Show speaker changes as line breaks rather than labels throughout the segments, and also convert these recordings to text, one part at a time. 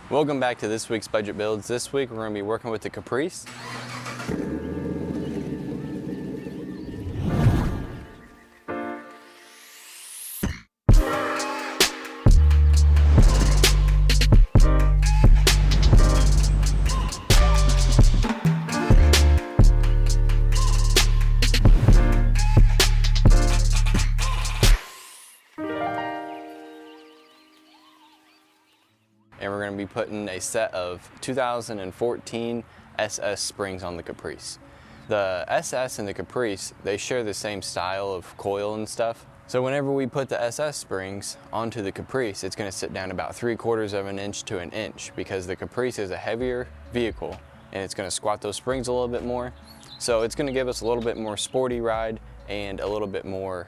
Welcome back to this week's budget builds. This week we're going to be working with the Caprice. And we're going to be putting a set of 2014 SS springs on the Caprice. The SS and the Caprice, they share the same style of coil and stuff. So whenever we put the SS springs onto the Caprice, it's going to sit down about 3/4 of an inch to an inch because the Caprice is a heavier vehicle and it's going to squat those springs a little bit more. So it's going to give us a little bit more sporty ride and a little bit more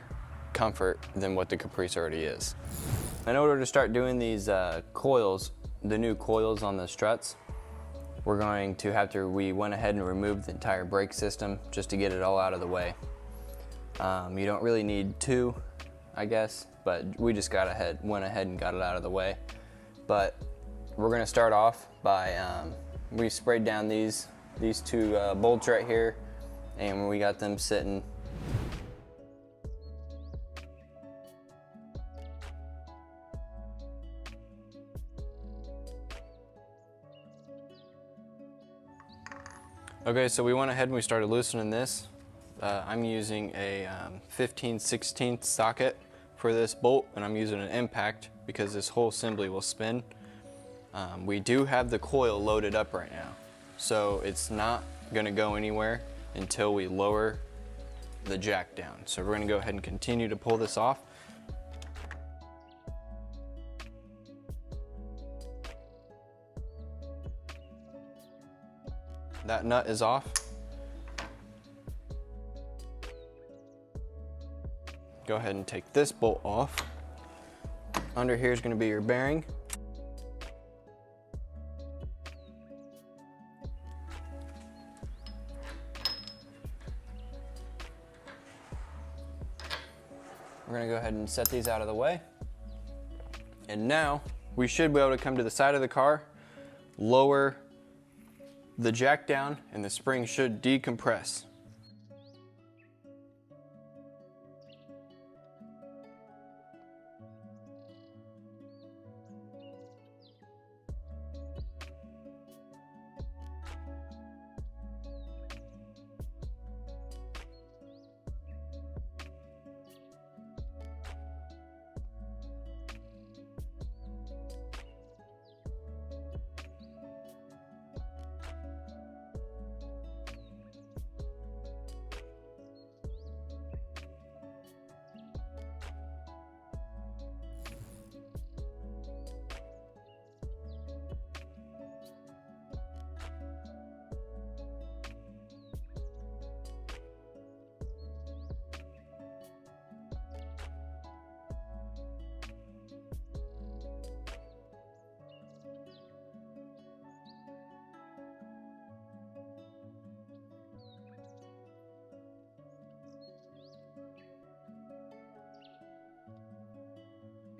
comfort than what the Caprice already is. In order to start doing these coils, the new coils on the struts, we're going to have to, we went ahead and removed the entire brake system just to get it all out of the way. You don't really need two, I guess, but we just went ahead and got it out of the way. But we're gonna start off by, we sprayed down these two bolts right here, and we got them sitting. Okay, so we went ahead and we started loosening this. I'm using a 15/16 socket for this bolt, and I'm using an impact because this whole assembly will spin. We do have the coil loaded up right now, so it's not gonna go anywhere until we lower the jack down. So we're gonna go ahead and continue to pull this off. That nut is off. Go ahead and take this bolt off. Under here is going to be your bearing. We're going to go ahead and set these out of the way. And now we should be able to come to the side of the car, lower the jack down, and the spring should decompress.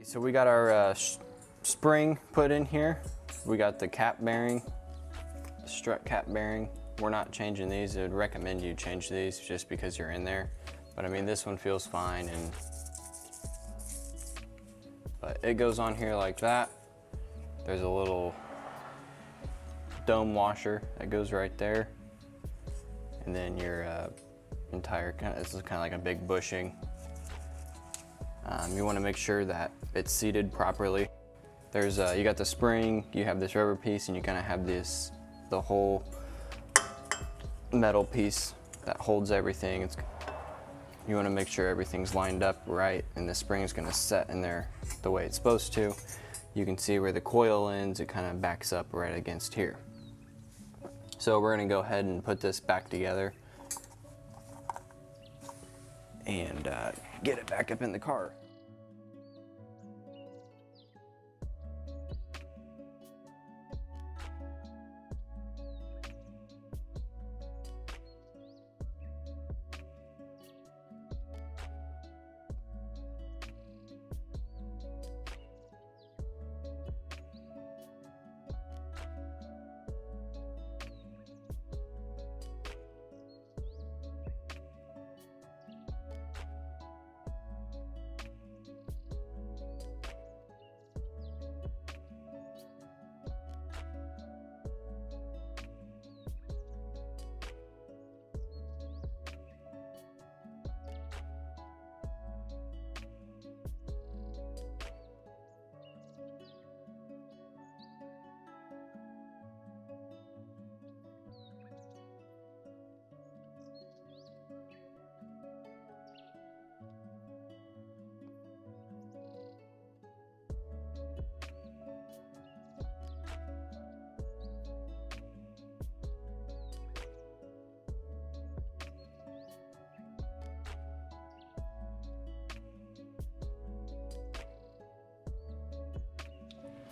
So we got our spring put in here. We got the cap bearing, the strut cap bearing. We're not changing these. I would recommend you change these just because you're in there. But I mean, this one feels fine, but it goes on here like that. There's a little dome washer that goes right there. And then your entire, this is kind of like a big bushing. You want to make sure that it's seated properly. There's you got the spring, you have this rubber piece, and you kind of have the whole metal piece that holds everything. You want to make sure everything's lined up right, and the spring is going to set in there the way it's supposed to. You can see where the coil ends, it kind of backs up right against here. So we're going to go ahead and put this back together and get it back up in the car.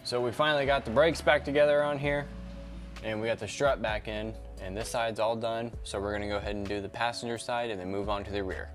So we finally got the brakes back together on here, and we got the strut back in, and this side's all done. So we're gonna go ahead and do the passenger side and then move on to the rear.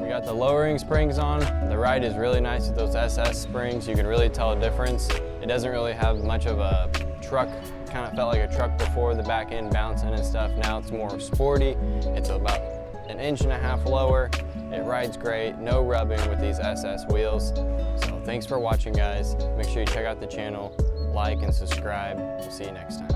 Got the lowering springs on. The ride is really nice with those SS springs. You can really tell a difference. It doesn't really have much of a truck. Kind of felt like a truck before, the back end bouncing and stuff. Now it's more sporty. It's about 1.5 inches lower. It rides great, no rubbing with these SS wheels. So thanks for watching, guys. Make sure you check out the channel, like and subscribe. We'll see you next time.